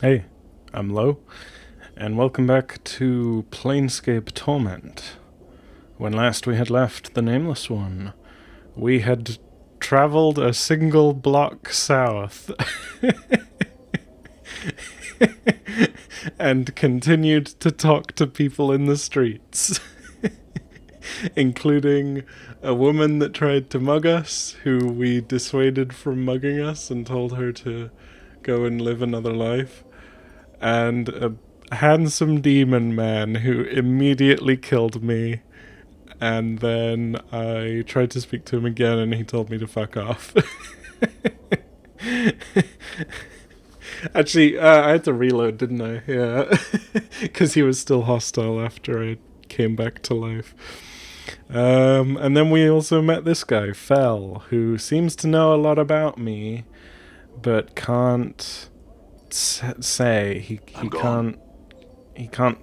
Hey, I'm Lo, and welcome back to Planescape Torment. When last we had left the Nameless One, we had travelled a single block south and continued to talk to people in the streets, including a woman that tried to mug us, who we dissuaded from mugging us and told her to go and live another life, and a handsome demon man who immediately killed me, and then I tried to speak to him again and he told me to fuck off. Actually, I had to reload, didn't I? Yeah, because he was still hostile after I came back to life. And then we also met this guy, Fel, who seems to know a lot about me, but can't say he can't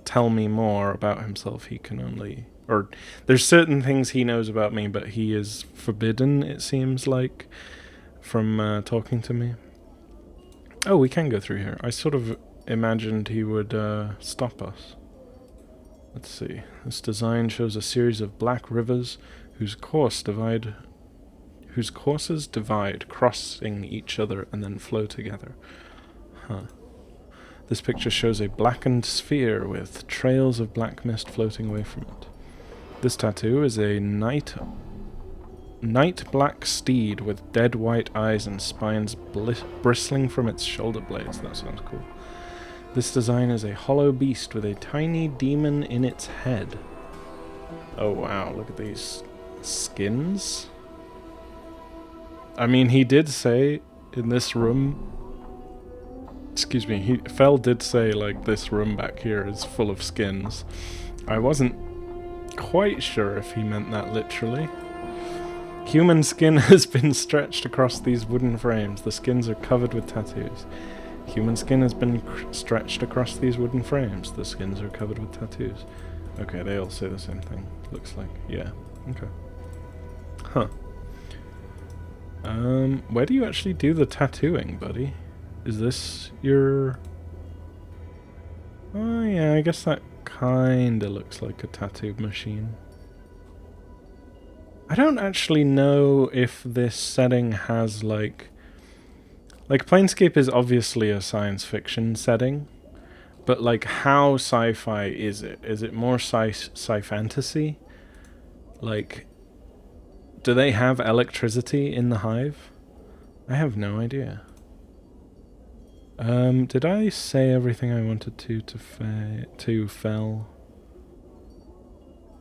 tell me more about himself. He can only, or there's certain things he knows about me, but he is forbidden, it seems like, from talking to me. Oh, we can go through here. I sort of imagined he would stop us. Let's see. This design shows a series of black rivers whose courses divide, crossing each other and then flow together. Huh. This picture shows a blackened sphere with trails of black mist floating away from it. This tattoo is a night black steed with dead white eyes and spines bristling from its shoulder blades. That sounds cool. This design is a hollow beast with a tiny demon in its head. Oh wow, look at these skins. I mean, he did say in this room... Excuse me, Fel did say, like, this room back here is full of skins. I wasn't quite sure if he meant that literally. Human skin has been stretched across these wooden frames. The skins are covered with tattoos. Human skin has been stretched across these wooden frames. The skins are covered with tattoos. Okay, they all say the same thing. Looks like, yeah. Okay. Huh. Where do you actually do the tattooing, buddy? Is this your... Oh yeah, I guess that kinda looks like a tattoo machine. I don't actually know if this setting has like Planescape is obviously a science fiction setting, but like how sci-fi is it? Is it more sci-fantasy? Like, do they have electricity in the hive? I have no idea. Did I say everything I wanted to Fel?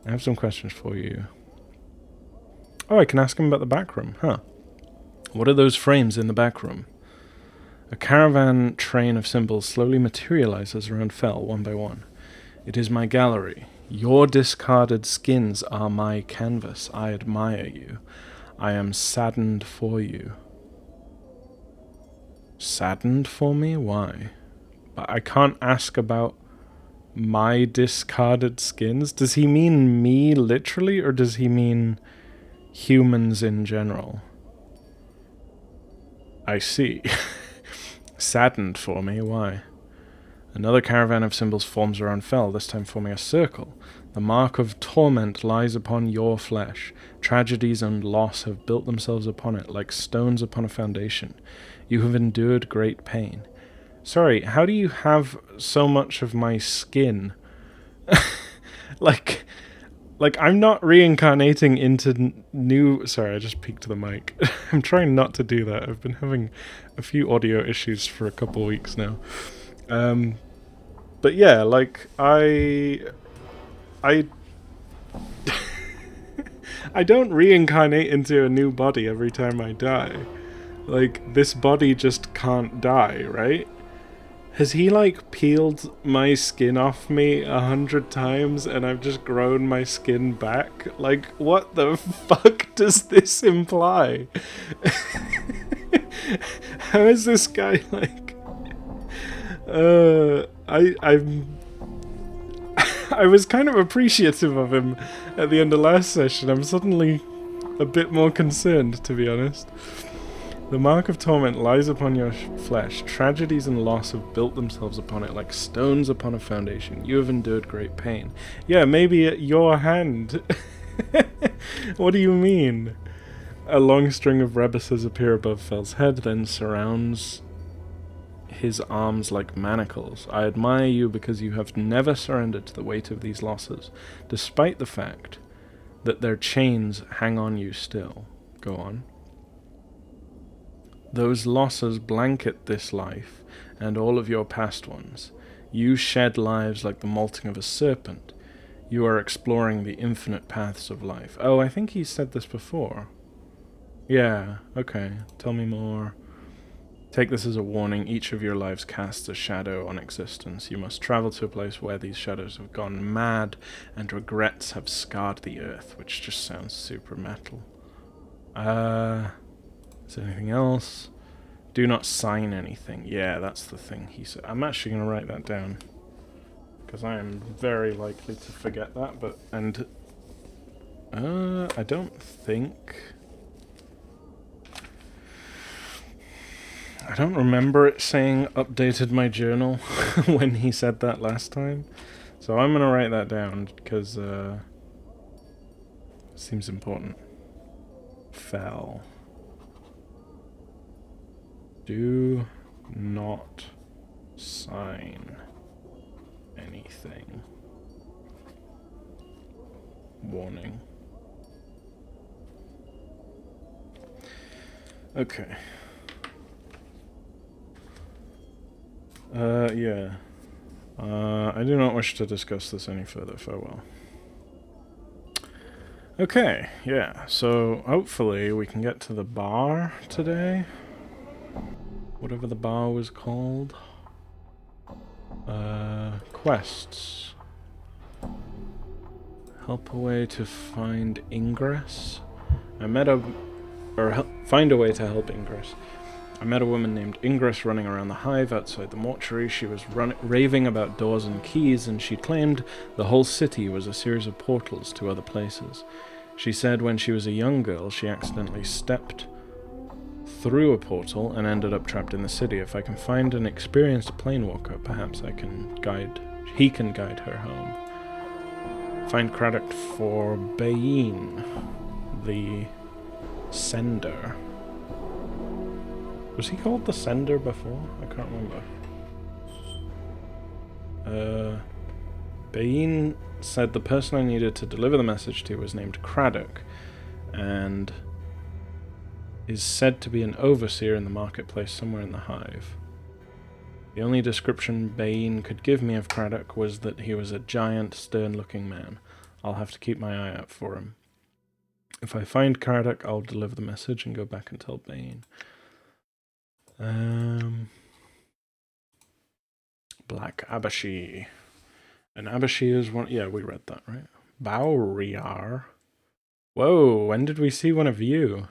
I have some questions for you. Oh, I can ask him about the back room, huh? What are those frames in the back room? A caravan train of symbols slowly materializes around Fel one by one. It is my gallery. Your discarded skins are my canvas. I admire you. I am saddened for you. Saddened for me? Why? But I can't ask about my discarded skins. Does he mean me literally, or does he mean humans in general? I see. Saddened for me? Why? Another caravan of symbols forms around Fel, this time forming a circle. The mark of torment lies upon your flesh. Tragedies and loss have built themselves upon it, like stones upon a foundation. You have endured great pain. Sorry, how do you have so much of my skin? like I'm not reincarnating into new... Sorry, I just peeked the mic. I'm trying not to do that. I've been having a few audio issues for a couple weeks now. But yeah, like, I don't reincarnate into a new body every time I die. Like, this body just can't die, right? Has he, like, peeled my skin off me 100 times and I've just grown my skin back? Like, what the fuck does this imply? How is this guy, like... I was kind of appreciative of him at the end of last session. I'm suddenly a bit more concerned, to be honest. The mark of torment lies upon your flesh. Tragedies and loss have built themselves upon it like stones upon a foundation. You have endured great pain. Yeah, maybe at your hand. What do you mean? A long string of rebusses appear above Fel's head, then surrounds his arms like manacles. I admire you because you have never surrendered to the weight of these losses, despite the fact that their chains hang on you still. Go on. Those losses blanket this life and all of your past ones. You shed lives like the molting of a serpent. You are exploring the infinite paths of life. Oh, I think he said this before. Yeah, okay. Tell me more. Take this as a warning. Each of your lives casts a shadow on existence. You must travel to a place where these shadows have gone mad and regrets have scarred the earth, which just sounds super metal. Is there anything else? Do not sign anything. Yeah, that's the thing he said. I'm actually going to write that down, because I am very likely to forget that, but... And... I don't think... I don't remember it saying updated my journal when he said that last time. So I'm going to write that down, because... seems important. Fell. Do not sign anything. Warning. Okay. Yeah. I do not wish to discuss this any further. Farewell. Okay, yeah, so hopefully we can get to the bar today. Whatever the bar was called. Quests. Help a way to find ingress. Find a way to help ingress. I met a woman named Ingress running around the hive outside the mortuary. She was raving about doors and keys, and she claimed the whole city was a series of portals to other places. She said when she was a young girl, she accidentally stepped through a portal and ended up trapped in the city. If I can find an experienced planewalker, perhaps he can guide her home. Find Craddock for Bain, the Sender. Was he called the Sender before? I can't remember. Bain said the person I needed to deliver the message to was named Craddock, and is said to be an overseer in the marketplace somewhere in the hive. The only description Bain could give me of Craddock was that he was a giant, stern-looking man. I'll have to keep my eye out for him. If I find Craddock, I'll deliver the message and go back and tell Bain. Black Abashi. An Abashi is one... Yeah, we read that, right? Bauriar. Whoa, when did we see one of you?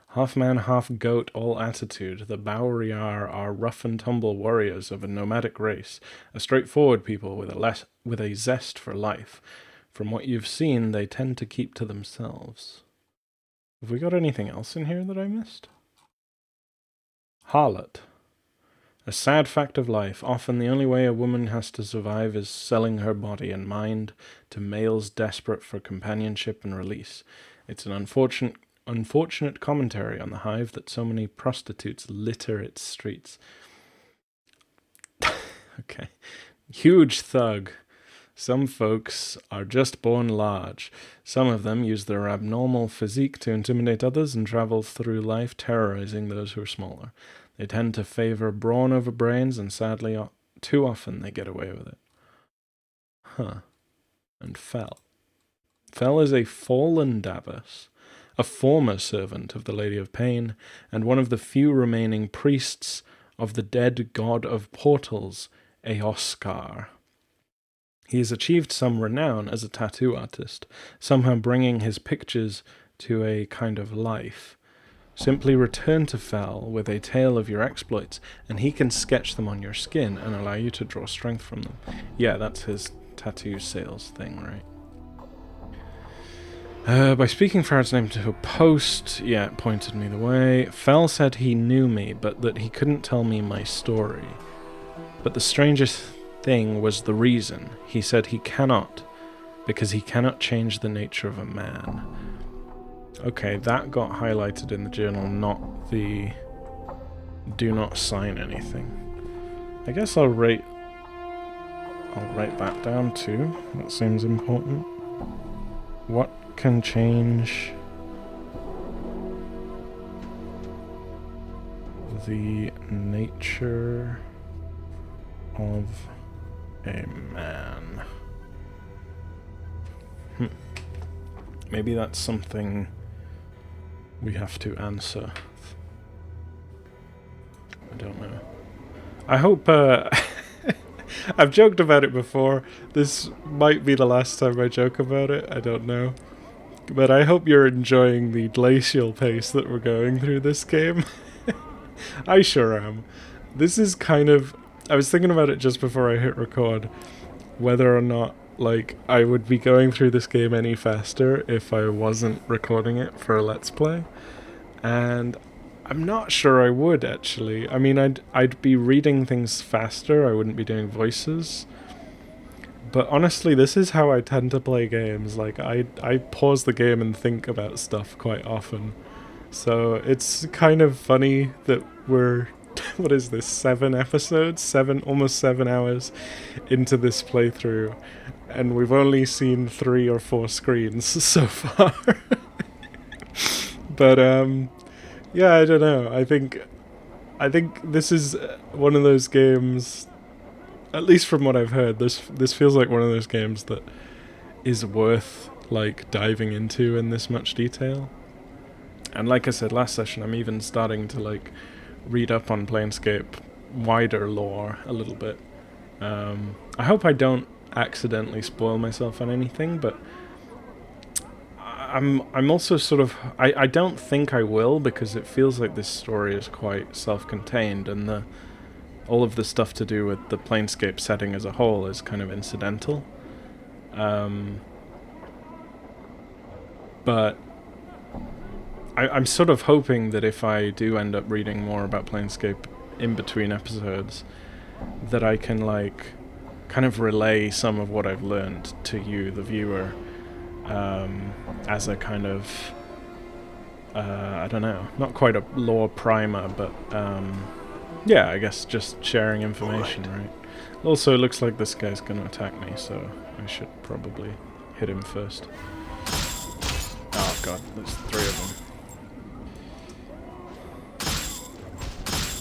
Half man, half goat, all attitude. The Bauriar are rough and tumble warriors of a nomadic race, a straightforward people with a zest for life. From what you've seen, they tend to keep to themselves. Have we got anything else in here that I missed? Harlot. A sad fact of life. Often the only way a woman has to survive is selling her body and mind to males desperate for companionship and release. It's an unfortunate commentary on the hive that so many prostitutes litter its streets. Okay. Huge thug. Some folks are just born large. Some of them use their abnormal physique to intimidate others and travel through life terrorizing those who are smaller. They tend to favor brawn over brains, and sadly, too often they get away with it. Huh. And Fel. Fel is a fallen Davos, a former servant of the Lady of Pain, and one of the few remaining priests of the dead god of portals, Eoskar. He has achieved some renown as a tattoo artist, somehow bringing his pictures to a kind of life. Simply return to Fel with a tale of your exploits, and he can sketch them on your skin and allow you to draw strength from them. Yeah, that's his tattoo sales thing, right? By speaking Farrad's name to a post, yeah, it pointed me the way. Fell said he knew me, but that he couldn't tell me my story. But the strangest thing was the reason. He said he cannot, because he cannot change the nature of a man. Okay, that got highlighted in the journal, not the do not sign anything. I guess I'll write that down too. That seems important. What can change the nature of a man? Maybe that's something we have to answer. I don't know. I hope I've joked about it before. This might be the last time I joke about it. I don't know. But I hope you're enjoying the glacial pace that we're going through this game. I sure am. This is kind of... I was thinking about it just before I hit record, whether or not, like, I would be going through this game any faster if I wasn't recording it for a Let's Play. And I'm not sure I would, actually. I mean, I'd be reading things faster. I wouldn't be doing voices. But honestly, this is how I tend to play games. Like, I pause the game and think about stuff quite often. So it's kind of funny that we're, what is this, 7 episodes? Almost 7 hours into this playthrough. And we've only seen 3 or 4 screens so far. But, yeah, I don't know. I think this is one of those games... At least from what I've heard, this feels like one of those games that is worth, like, diving into in this much detail. And like I said last session, I'm even starting to, like, read up on Planescape wider lore a little bit. I hope I don't accidentally spoil myself on anything, but I'm also sort of... I don't think I will, because it feels like this story is quite self-contained, and all of the stuff to do with the Planescape setting as a whole is kind of incidental. But I'm sort of hoping that if I do end up reading more about Planescape in between episodes, that I can, like, kind of relay some of what I've learned to you, the viewer, as a kind of, I don't know, not quite a lore primer, but, yeah, I guess just sharing information, right? Also, it looks like this guy's gonna attack me, so I should probably hit him first. Oh god, there's 3 of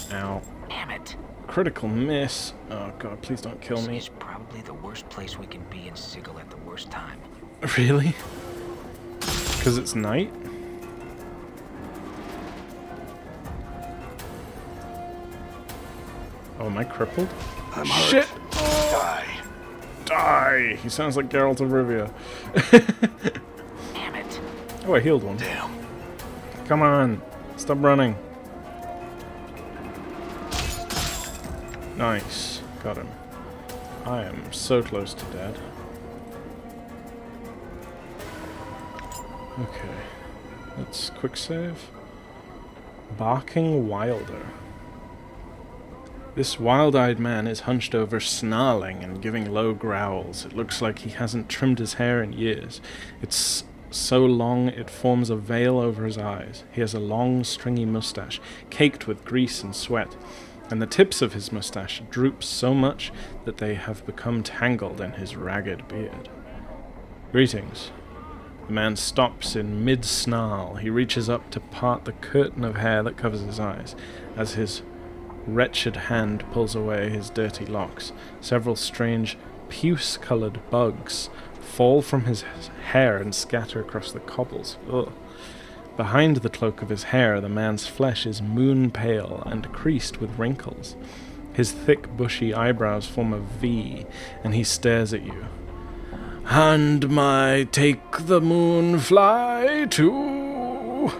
them. Ow. Damn it. Critical miss. Oh god, please don't kill me. This is probably the worst place we can be in Sigil at the worst time. Really? Because it's night? Oh, am I crippled? I'm Shit! hurt. Die. Die! He sounds like Geralt of Rivia. Damn it. Oh, I healed one. Damn. Come on! Stop running. Nice. Got him. I am so close to dead. Okay. Let's quick save. Barking Wilder. This wild-eyed man is hunched over, snarling and giving low growls. It looks like he hasn't trimmed his hair in years. It's so long it forms a veil over his eyes. He has a long, stringy mustache, caked with grease and sweat, and the tips of his mustache droop so much that they have become tangled in his ragged beard. Greetings. The man stops in mid-snarl. He reaches up to part the curtain of hair that covers his eyes. As his wretched hand pulls away his dirty locks, several strange, puce-coloured bugs fall from his hair and scatter across the cobbles. Ugh. Behind the cloak of his hair, the man's flesh is moon-pale and creased with wrinkles. His thick, bushy eyebrows form a V, and he stares at you. "And my take the moon fly too."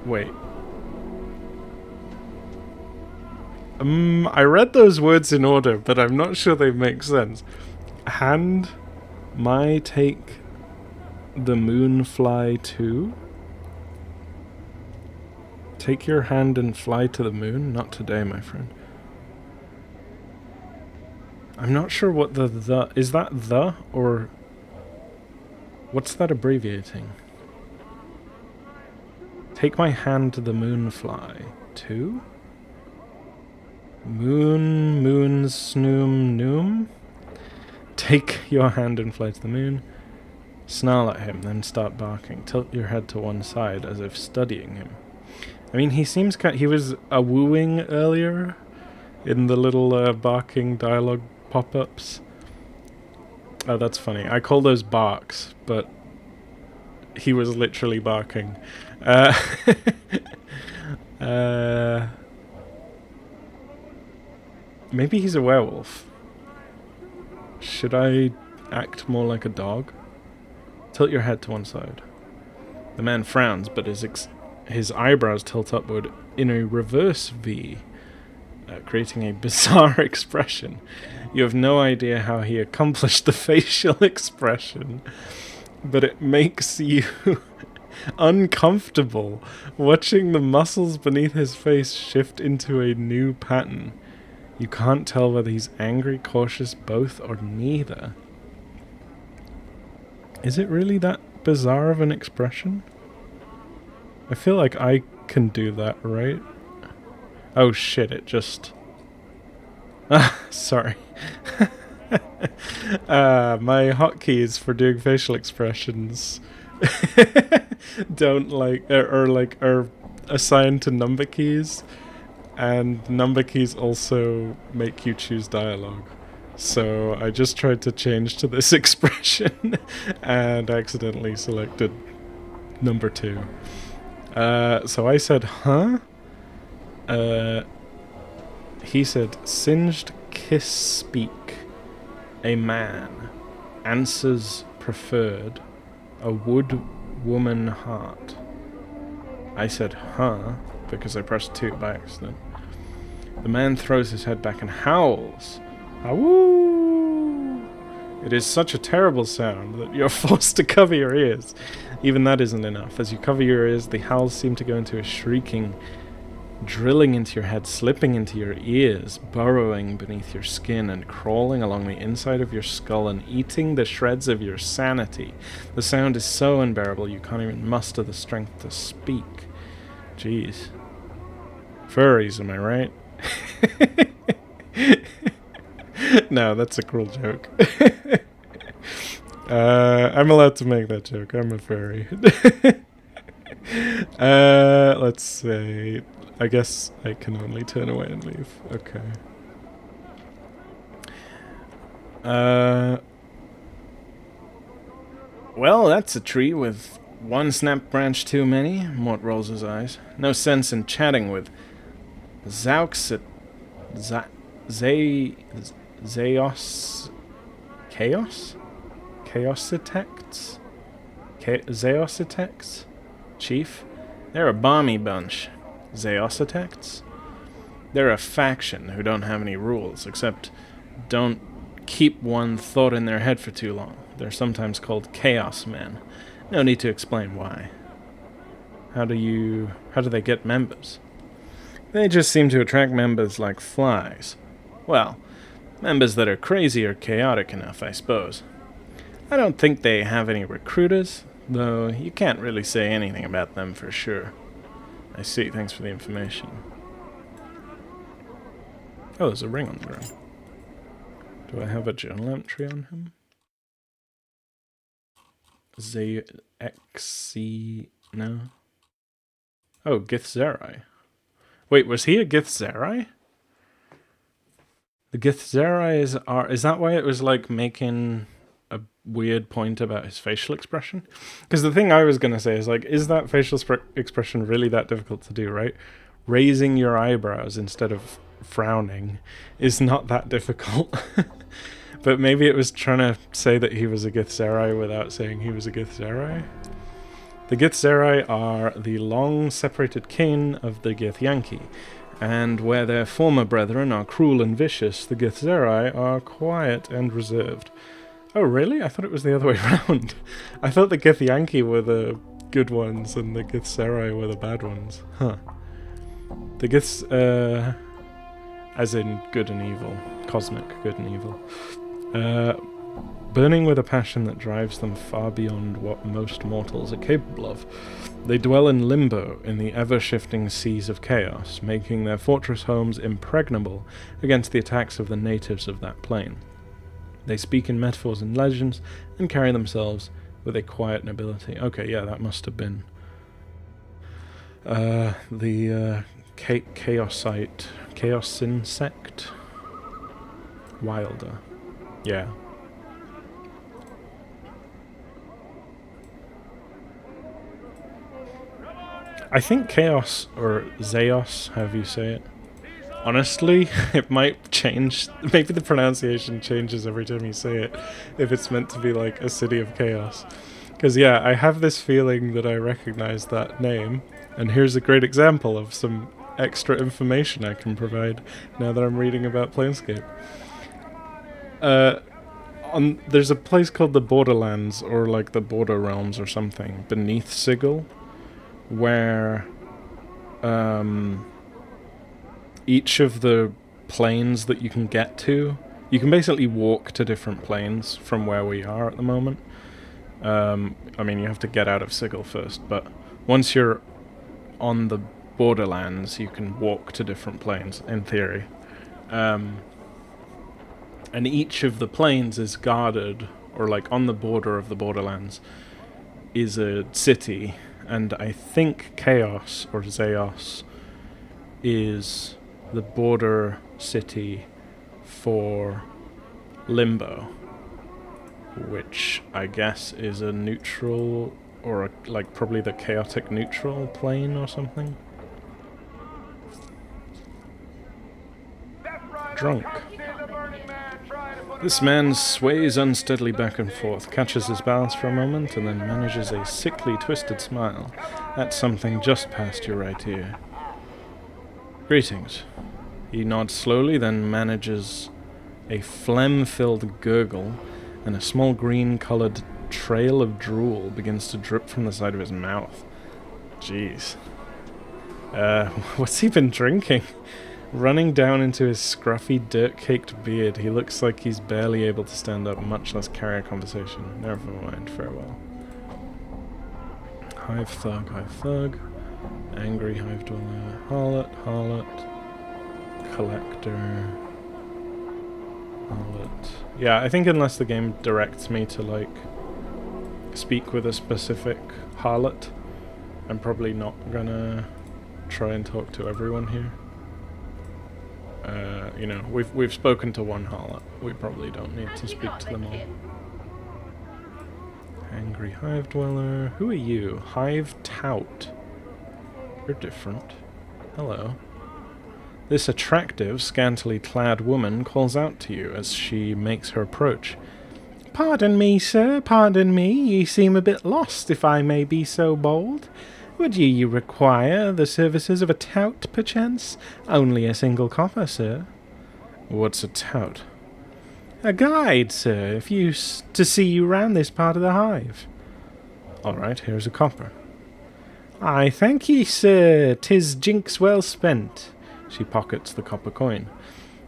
Wait. I read those words in order, but I'm not sure they make sense. hand my take the moon fly too? Take your hand and fly to the moon? Not today, my friend. I'm not sure what the... Is that the, or... What's that abbreviating? Take my hand to the moon fly. Too? Moon, snoom, noom? Take your hand and fly to the moon. Snarl at him, then start barking. Tilt your head to one side, as if studying him. I mean, he seems he was wooing earlier in the little barking dialogue pop-ups. Oh, that's funny. I call those barks, but he was literally barking. Maybe he's a werewolf. Should I act more like a dog? Tilt your head to one side. The man frowns, but his eyebrows tilt upward in a reverse V, creating a bizarre expression. You have no idea how he accomplished the facial expression, but it makes you uncomfortable watching the muscles beneath his face shift into a new pattern. You can't tell whether he's angry, cautious, both, or neither. Is it really that bizarre of an expression? I feel like I can do that, right? Oh shit, it just... sorry. My hotkeys for doing facial expressions don't are assigned to number keys, and number keys also make you choose dialogue. So I just tried to change to this expression and accidentally selected number 2. So I said, huh? He said, singed kiss speak. A man. Answers preferred. A wood woman heart. I said, huh? Because I pressed 2 by accident. The man throws his head back and howls. Awoo! It is such a terrible sound that you're forced to cover your ears. Even that isn't enough. As you cover your ears, the howls seem to go into a shrieking, drilling into your head, slipping into your ears, burrowing beneath your skin, and crawling along the inside of your skull and eating the shreds of your sanity. The sound is so unbearable you can't even muster the strength to speak. Jeez. Furries, am I right? No, that's a cruel joke. I'm allowed to make that joke. I'm a furry. Let's say... I guess I can only turn away and leave. Okay. Well, that's a tree with one snap branch too many. Mort rolls his eyes. No sense in chatting with Zeos... Chaos? Chaositects? Zeositects? Chief? They're a balmy bunch. Zeositects? They're a faction who don't have any rules, except don't keep one thought in their head for too long. They're sometimes called Chaos Men. No need to explain why. How do they get members? They just seem to attract members like flies. Well, members that are crazy or chaotic enough, I suppose. I don't think they have any recruiters, though you can't really say anything about them for sure. I see, thanks for the information. Oh, there's a ring on the ground. Do I have a journal entry on him? ZXC... no? Oh, Githzerai. Wait, was he a Githzerai? The Githzerai is that why it was like making a weird point about his facial expression? Because the thing I was going to say is like, is that facial expression really that difficult to do, right? Raising your eyebrows instead of frowning is not that difficult. But maybe it was trying to say that he was a Githzerai without saying he was a Githzerai. The Githzerai are the long-separated kin of the Githyanki, and where their former brethren are cruel and vicious, the Githzerai are quiet and reserved. Oh, really? I thought it was the other way around. I thought the Githyanki were the good ones and the Githzerai were the bad ones. Huh. The Giths, as in good and evil. Cosmic good and evil. Burning with a passion that drives them far beyond what most mortals are capable of. They dwell in limbo in the ever-shifting seas of chaos, making their fortress homes impregnable against the attacks of the natives of that plane. They speak in metaphors and legends, and carry themselves with a quiet nobility. Okay, yeah, that must have been the Chaosite, Chaos Insect, Wilder. Yeah. I think Chaos, or Zeos, however you say it. Honestly, it might change. Maybe the pronunciation changes every time you say it, if it's meant to be like a city of chaos. Because yeah, I have this feeling that I recognize that name, and here's a great example of some extra information I can provide now that I'm reading about Planescape. There's a place called the Borderlands, or like the Border Realms or something, beneath Sigil, where each of the planes that you can get to, you can basically walk to different planes from where we are at the moment. I mean, you have to get out of Sigil first, but once you're on the Borderlands, you can walk to different planes, in theory. And each of the planes is guarded, or like on the border of the Borderlands, is a city, and I think Chaos, or Zeos, is the border city for Limbo, which I guess is a neutral, or like probably the chaotic neutral plane or something. Drunk. This man sways unsteadily back and forth, catches his balance for a moment, and then manages a sickly, twisted smile at something just past your right ear. Greetings. He nods slowly, then manages a phlegm-filled gurgle, and a small green-coloured trail of drool begins to drip from the side of his mouth. Jeez. What's he been drinking? Running down into his scruffy, dirt-caked beard, he looks like he's barely able to stand up, much less carry a conversation. Never mind, farewell. Hive thug. Angry hive dweller. Harlot. Collector. Harlot. Yeah, I think unless the game directs me to, like, speak with a specific harlot, I'm probably not gonna try and talk to everyone here. You know, we've spoken to one harlot. We probably don't need to speak to them all. Angry hive dweller. Who are you? Hive tout. You're different. Hello. This attractive, scantily clad woman calls out to you as she makes her approach. Pardon me, sir, pardon me. Ye seem a bit lost, if I may be so bold. Would ye require the services of a tout, perchance? Only a single copper, sir. What's a tout? A guide, sir, to see you round this part of the hive. All right, here's a copper. I thank ye, sir. 'Tis jinks well spent. She pockets the copper coin.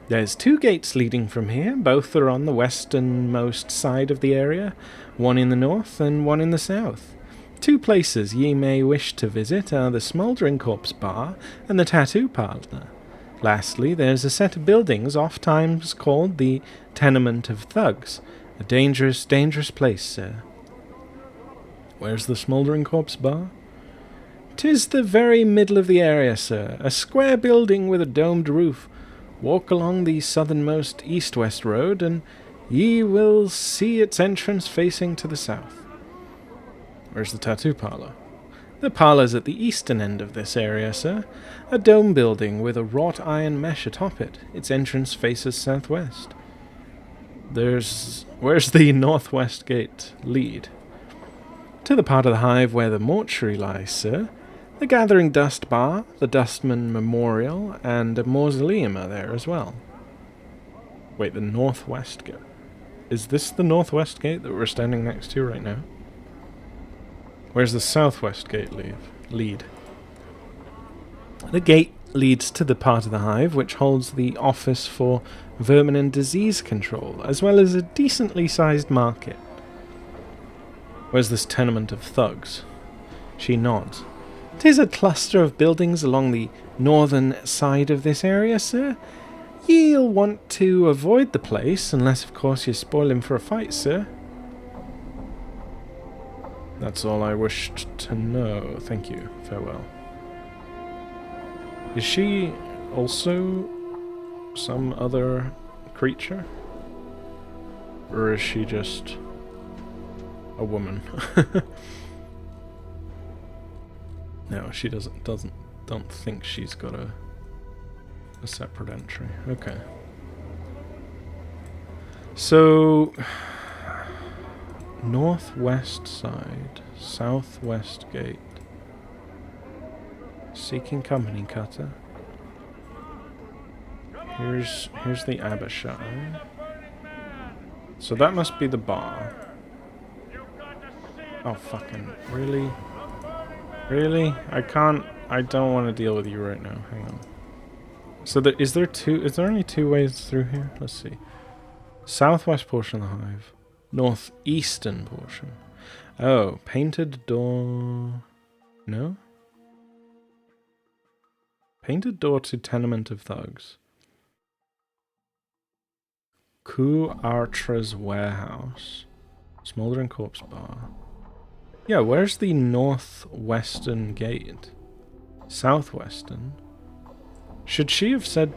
There's 2 gates leading from here. Both are on the westernmost side of the area, one in the north and one in the south. 2 places ye may wish to visit are the Smouldering Corpse Bar and the Tattoo Parlour. Lastly, there's a set of buildings oft times called the Tenement of Thugs. A dangerous, dangerous place, sir. Where's the Smouldering Corpse Bar? 'Tis the very middle of the area, sir. A square building with a domed roof. Walk along the southernmost east-west road, and ye will see its entrance facing to the south. Where's the Tattoo Parlour? The parlour's at the eastern end of this area, sir. A dome building with a wrought iron mesh atop it. Its entrance faces southwest. Where's the northwest gate lead? To the part of the hive where the mortuary lies, sir. The Gathering Dust Bar, the Dustman Memorial, and a mausoleum are there as well. Wait, the northwest gate? Is this the northwest gate that we're standing next to right now? Where's the southwest gate lead? The gate leads to the part of the hive which holds the office for vermin and disease control, as well as a decently sized market. Where's this tenement of thugs? She nods. 'Tis a cluster of buildings along the northern side of this area, sir. Ye'll want to avoid the place, unless of course you spoil him for a fight, sir. That's all I wished to know. Thank you. Farewell. Is she also some other creature? Or is she just a woman? No, she don't think she's got a separate entry. Okay. So northwest side, southwest gate. Seeking company cutter. Here's the Abishai. So that must be the bar. Oh fucking really? Really? I don't want to deal with you right now. Hang on. So is there only two ways through here? Let's see. Southwest portion of the hive. Northeastern portion. Oh, painted door. No? Painted door to tenement of thugs. Ku Artra's warehouse. Smoldering corpse bar. Yeah, where's the northwestern gate? Southwestern? Should she have said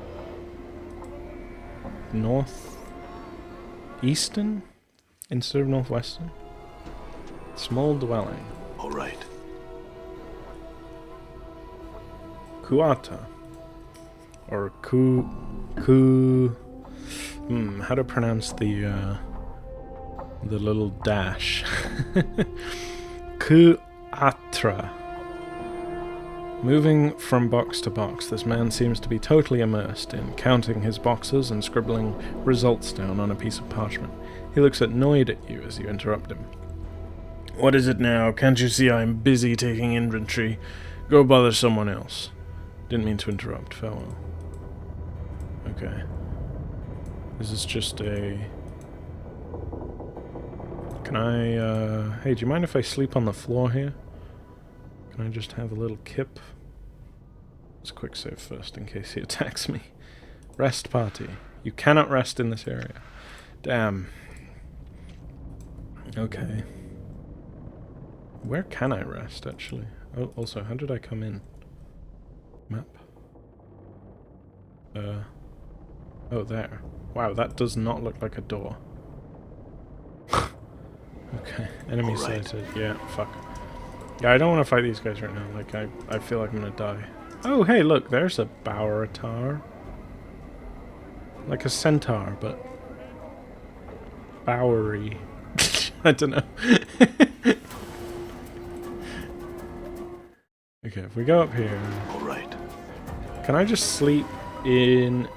northeastern instead of northwestern? Small dwelling. All right. Kuata. Or how to pronounce the little dash. Kuatra. Moving from box to box, this man seems to be totally immersed in counting his boxes and scribbling results down on a piece of parchment. He looks annoyed at you as you interrupt him. What is it now? Can't you see I'm busy taking inventory? Go bother someone else. Didn't mean to interrupt. Farewell. Okay. This is just a... Can I, Hey, do you mind if I sleep on the floor here? Can I just have a little kip? Let's quick save first in case he attacks me. Rest party. You cannot rest in this area. Damn. Okay. Where can I rest, actually? Oh, also, how did I come in? Map? Oh, there. Wow, that does not look like a door. Okay, enemy sighted. Yeah, fuck. Yeah, I don't want to fight these guys right now. Like, I feel like I'm gonna die. Oh, hey, look, there's a Boweretar. Like a centaur, but... Bowery. I don't know. Okay, if we go up here... Alright. Can I just sleep in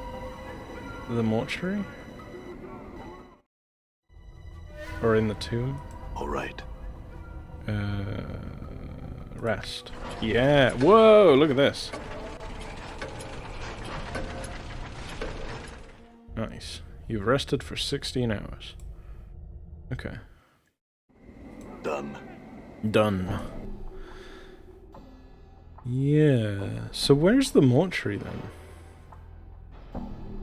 the mortuary? Or in the tomb? Alright. Rest. Yeah! Whoa! Look at this. Nice. You've rested for 16 hours. Okay. Done. Done. Yeah. So where's the mortuary then?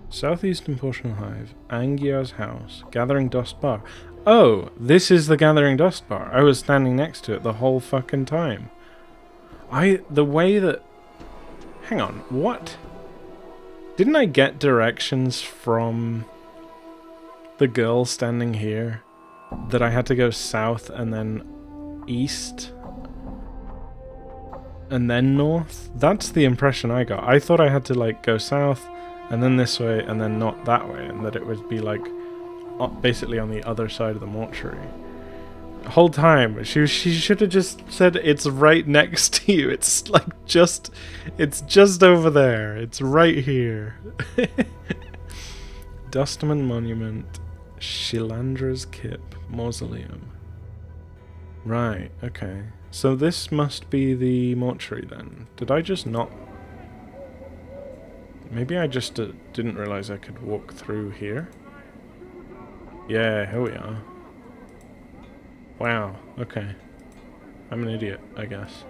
Southeastern portion of the hive. Angia's house. Gathering dust bar. Oh, this is the Gathering Dust bar. I was standing next to it the whole fucking time. The way that... Hang on, what? Didn't I get directions from the girl standing here that I had to go south and then east and then north? That's the impression I got. I thought I had to like go south and then this way and then not that way, and that it would be like basically on the other side of the mortuary. The whole time she should have just said it's right next to you. It's like it's just over there. It's right here. Dustman Monument. Shilandra's Kip Mausoleum. Right, okay. So this must be the mortuary then. Did I just not... Maybe I just didn't realize I could walk through here? Yeah, here we are. Wow, okay. I'm an idiot, I guess.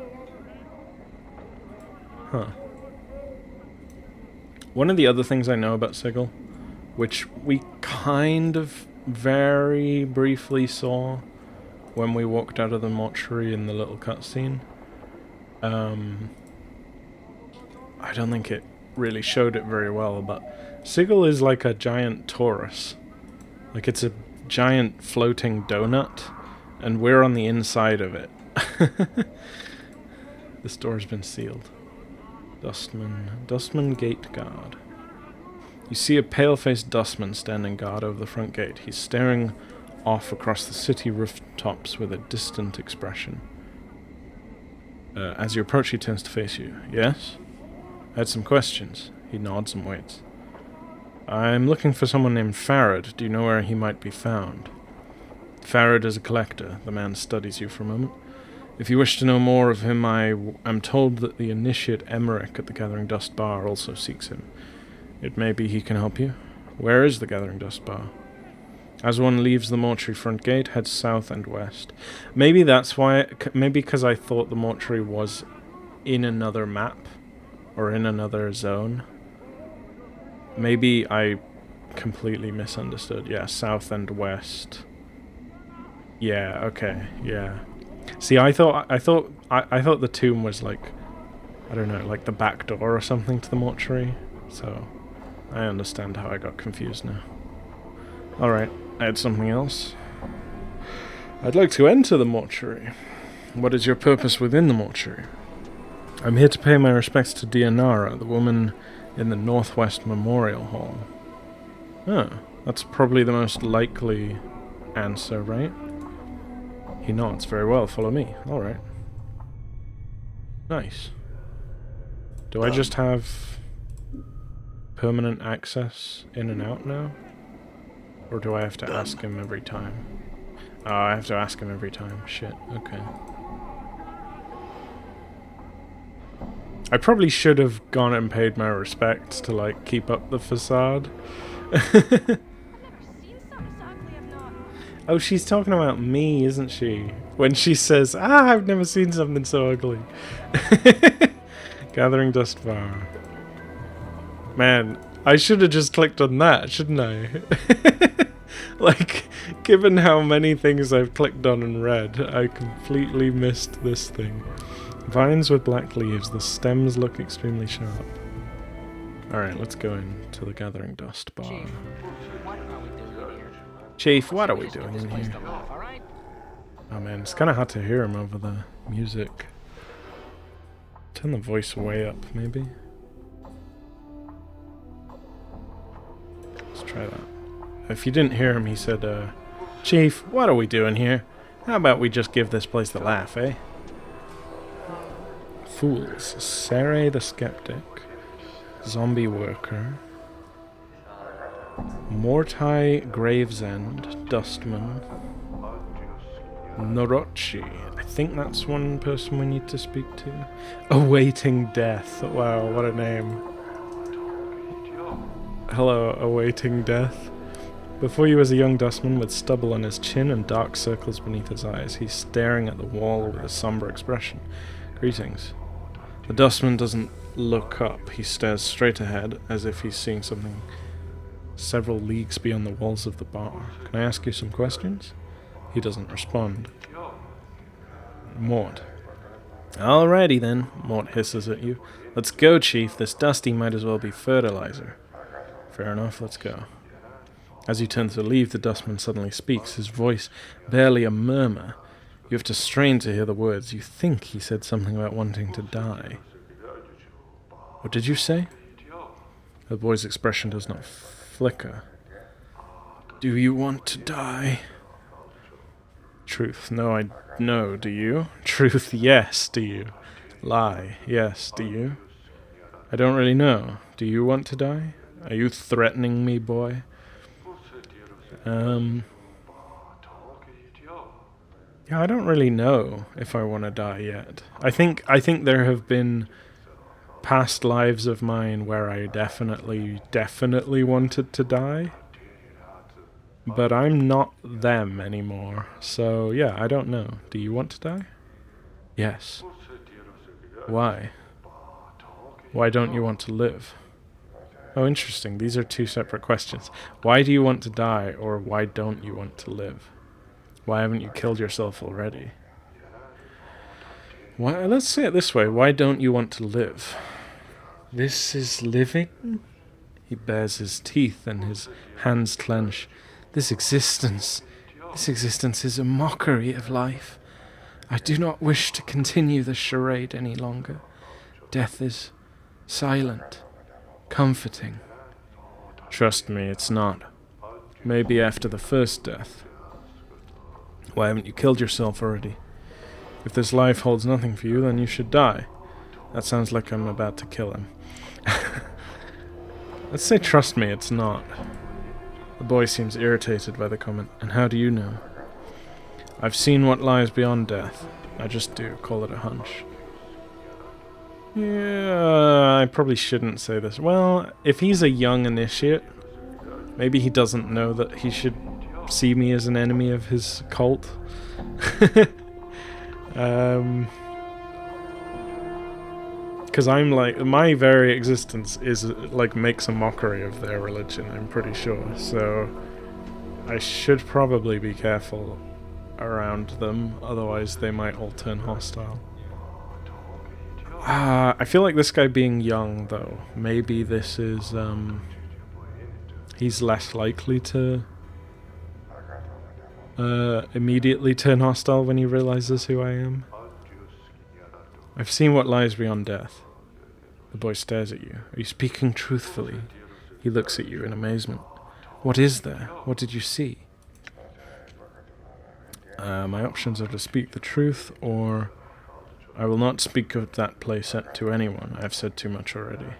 Huh. One of the other things I know about Sigil, which we kind of very briefly saw when we walked out of the mortuary in the little cutscene, I don't think it really showed it very well, but Sigil is like a giant Taurus. Like it's a giant floating donut, and we're on the inside of it. This door's been sealed. Dustman Gate Guard. You see a pale-faced dustman standing guard over the front gate. He's staring off across the city rooftops with a distant expression. As you approach, he turns to face you. Yes? I had some questions. He nods and waits. I'm looking for someone named Farad. Do you know where he might be found? Farad is a collector. The man studies you for a moment. If you wish to know more of him, I am told that the initiate Emmerich at the Gathering Dust Bar also seeks him. It may be he can help you. Where is the Gathering Dust Bar? As one leaves the mortuary front gate, head south and west. Maybe that's why... Maybe because I thought the mortuary was in another map, or in another zone. Maybe I completely misunderstood. Yeah, south and west. Yeah, okay, yeah. See, I thought the tomb was like, I don't know, like the back door or something to the mortuary. So, I understand how I got confused now. Alright, I had something else. I'd like to enter the mortuary. What is your purpose within the mortuary? I'm here to pay my respects to Dianara, the woman in the Northwest Memorial Hall. Oh, that's probably the most likely answer, right? He nods. Very well, follow me. Alright. Nice. Do I just have permanent access in and out now? Or do I have to ask him every time? Oh, I have to ask him every time. Shit, okay. I probably should have gone and paid my respects to, like, keep up the facade. Oh, she's talking about me, isn't she? When she says, I've never seen something so ugly. Gathering Dust Bar. Man, I should have just clicked on that, shouldn't I? Like, given how many things I've clicked on and read, I completely missed this thing. Vines with black leaves, the stems look extremely sharp. Alright, let's go into the Gathering Dust Bar. Chief, what are we doing in here? Oh man, it's kind of hard to hear him over the music. Turn the voice way up, maybe? Let's try that. If you didn't hear him, he said, Chief, what are we doing here? How about we just give this place the laugh, eh? Fools. Sarai the Skeptic. Zombie Worker. Mortai Gravesend, Dustman, Norochi. I think that's one person we need to speak to. Awaiting Death. Wow, what a name. Hello, Awaiting Death. Before you is a young dustman with stubble on his chin and dark circles beneath his eyes. He's staring at the wall with a somber expression. Greetings. The dustman doesn't look up. He stares straight ahead as if he's seeing something several leagues beyond the walls of the bar. Can I ask you some questions? He doesn't respond. Mort. Alrighty then, Mort hisses at you. Let's go, Chief. This dusty might as well be fertilizer. Fair enough, let's go. As you turn to leave, the dustman suddenly speaks, his voice barely a murmur. You have to strain to hear the words. You think he said something about wanting to die. What did you say? The boy's expression does not flicker. Do you want to die? Truth. No, do you? Truth. Yes, do you? Lie. Yes, do you? I don't really know. Do you want to die? Are you threatening me, boy? Yeah, I don't really know if I want to die yet. I think there have been past lives of mine where I definitely wanted to die. But I'm not them anymore. So, yeah, I don't know. Do you want to die? Yes. Why? Why don't you want to live? Oh, interesting. These are two separate questions. Why do you want to die, or why don't you want to live? Why haven't you killed yourself already? Why? Let's say it this way. Why don't you want to live? This is living? He bares his teeth and his hands clench. This existence is a mockery of life. I do not wish to continue the charade any longer. Death is silent, comforting. Trust me, it's not. Maybe after the first death. Why haven't you killed yourself already? If this life holds nothing for you, then you should die. That sounds like I'm about to kill him. Let's say trust me, it's not. The boy seems irritated by the comment. And how do you know? I've seen what lies beyond death. I just do. Call it a hunch. Yeah, I probably shouldn't say this. Well, if he's a young initiate, maybe he doesn't know that he should see me as an enemy of his cult. Because I'm like, my very existence is like makes a mockery of their religion, I'm pretty sure. So I should probably be careful around them, otherwise they might all turn hostile. I feel like this guy being young, though, maybe this is, he's less likely to immediately turn hostile when he realizes who I am. I've seen what lies beyond death. The boy stares at you. Are you speaking truthfully? He looks at you in amazement. What is there? What did you see? My options are to speak the truth, or I will not speak of that place to anyone. I have said too much already.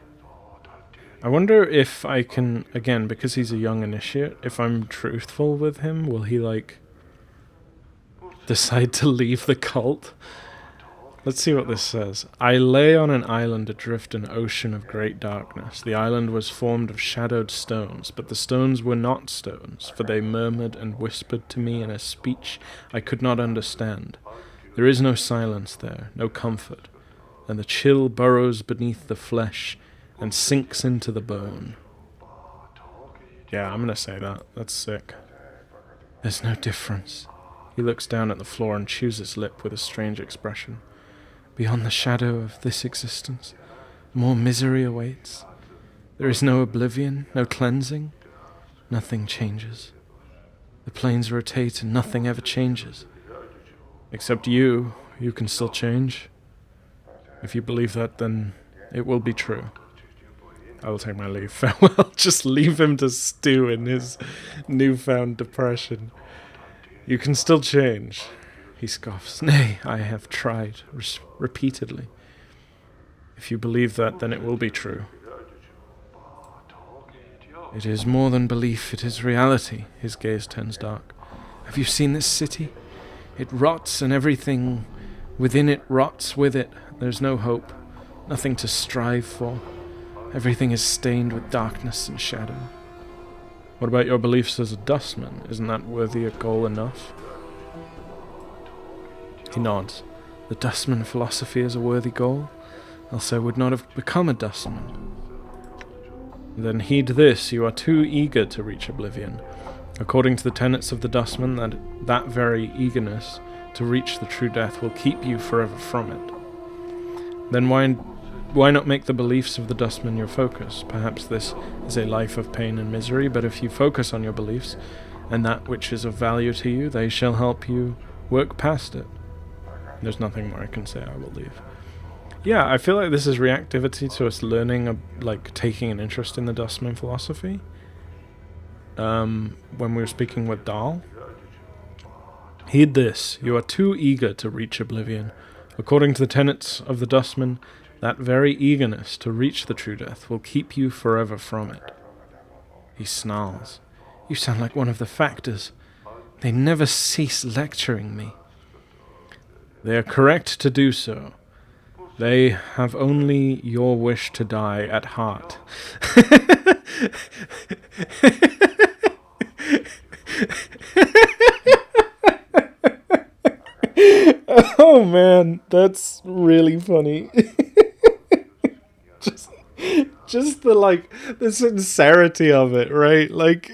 I wonder if I can, again, because he's a young initiate, if I'm truthful with him, will he, like, decide to leave the cult? Let's see what this says. I lay on an island adrift in an ocean of great darkness. The island was formed of shadowed stones, but the stones were not stones, for they murmured and whispered to me in a speech I could not understand. There is no silence there, no comfort, and the chill burrows beneath the flesh and sinks into the bone. Yeah, I'm gonna say that. That's sick. There's no difference. He looks down at the floor and chews his lip with a strange expression. Beyond the shadow of this existence, more misery awaits. There is no oblivion, no cleansing. Nothing changes. The planes rotate and nothing ever changes. Except you can still change. If you believe that, then it will be true. I will take my leave. Farewell. Just leave him to stew in his newfound depression. You can still change. He scoffs. Nay, I have tried repeatedly. If you believe that, then it will be true. It is more than belief, it is reality. His gaze turns dark. Have you seen this city? It rots and everything within it rots with it. There's no hope, nothing to strive for. Everything is stained with darkness and shadow. What about your beliefs as a dustman? Isn't that worthy a goal enough? He nods. The dustman philosophy is a worthy goal, else I would not have become a dustman. Then heed this, you are too eager to reach oblivion. According to the tenets of the dustman, that very eagerness to reach the true death will keep you forever from it. Then why not make the beliefs of the dustman your focus? Perhaps this is a life of pain and misery, but if you focus on your beliefs, and that which is of value to you, they shall help you work past it. There's nothing more I can say, I will leave. Yeah, I feel like this is reactivity to us learning, like, taking an interest in the dustman philosophy. When we were speaking with Dahl. Heed this, you are too eager to reach oblivion. According to the tenets of the dustman, that very eagerness to reach the true death will keep you forever from it. He snarls. You sound like one of the factors. They never cease lecturing me. They are correct to do so. They have only your wish to die at heart. Oh man, that's really funny. just the the sincerity of it, right? Like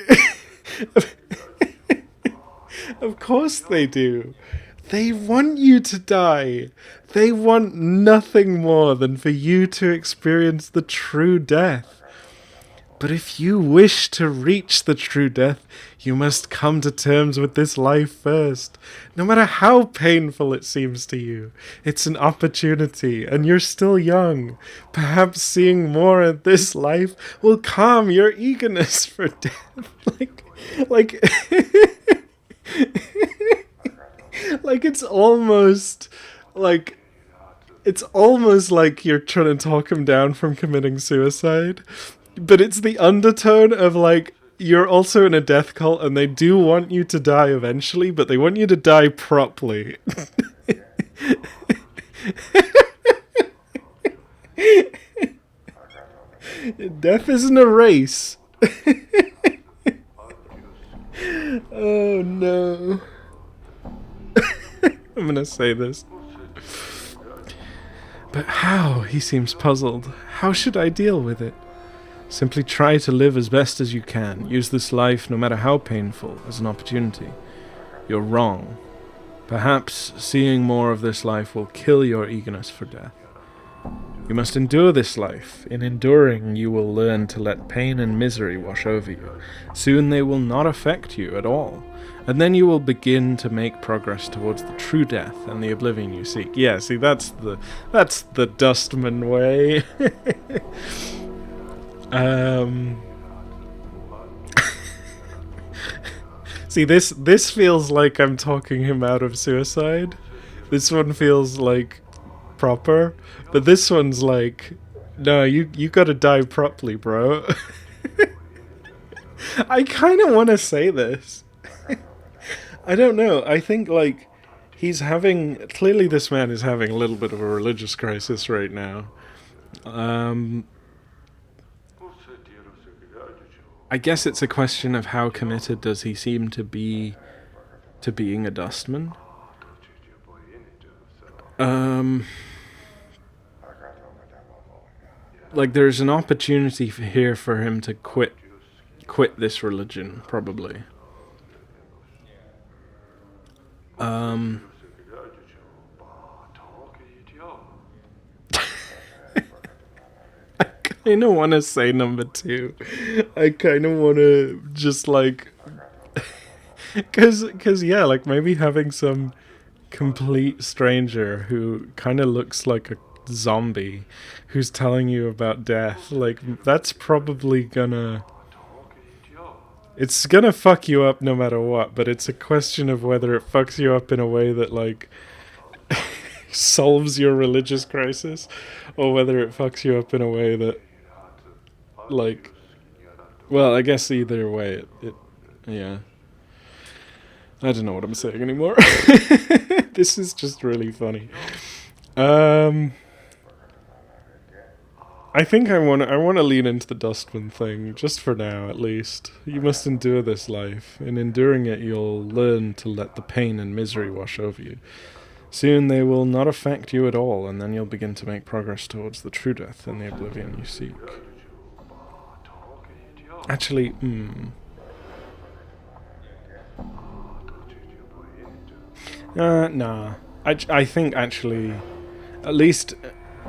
of course they do. They want you to die. They want nothing more than for you to experience the true death. But if you wish to reach the true death, you must come to terms with this life first. No matter how painful it seems to you, it's an opportunity, and you're still young. Perhaps seeing more of this life will calm your eagerness for death. like it's almost like you're trying to talk him down from committing suicide, but it's the undertone of like you're also in a death cult and they do want you to die eventually, but they want you to die properly. Death isn't a race. Oh no. I'm gonna say this. But how? He seems puzzled. How should I deal with it? Simply try to live as best as you can. Use this life, no matter how painful, as an opportunity. You're wrong. Perhaps seeing more of this life will kill your eagerness for death. You must endure this life. In enduring, you will learn to let pain and misery wash over you. Soon they will not affect you at all. And then you will begin to make progress towards the true death and the oblivion you seek. Yeah, see, that's the Dustman way. See, this feels like I'm talking him out of suicide. This one feels like proper, but this one's like, no, you gotta die properly, bro. I kind of want to say this. I don't know. I think like clearly this man is having a little bit of a religious crisis right now. I guess it's a question of how committed does he seem to be to being a dustman. Like there's an opportunity here for him to quit this religion, probably. I kind of want to say number 2. I kind of want to just like, cause yeah, like maybe having some complete stranger who kind of looks like a zombie who's telling you about death, like that's probably it's gonna fuck you up no matter what, but it's a question of whether it fucks you up in a way that like solves your religious crisis, or whether it fucks you up in a way that like, well, I guess either way it yeah. I don't know what I'm saying anymore. This is just really funny. I think I want to lean into the Dustman thing, just for now at least. You must endure this life. In enduring it, you'll learn to let the pain and misery wash over you. Soon they will not affect you at all, and then you'll begin to make progress towards the true death and the oblivion you seek. Actually, nah. I think actually, at least,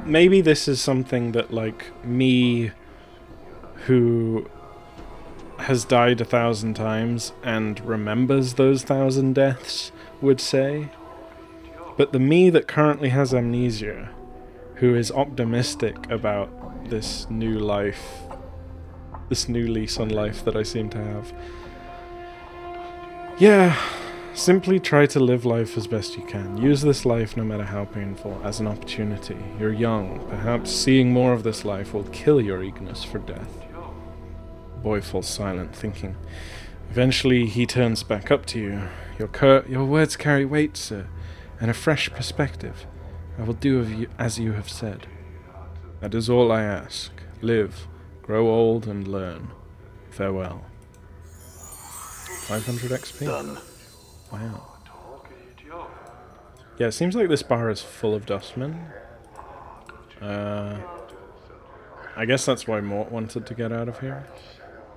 maybe this is something that, like, me, who has died 1,000 times and remembers those 1,000 deaths, would say. But the me that currently has amnesia, who is optimistic about this new life, this new lease on life that I seem to have, yeah, simply try to live life as best you can. Use this life, no matter how painful, as an opportunity. You're young. Perhaps seeing more of this life will kill your eagerness for death. The boy falls silent, thinking. Eventually he turns back up to you. Your words carry weight, sir, and a fresh perspective. I will do of you as you have said. That is all I ask. Live, grow old, and learn. Farewell. 500 XP. Done. Wow. Yeah, it seems like this bar is full of dustmen. I guess that's why Mort wanted to get out of here.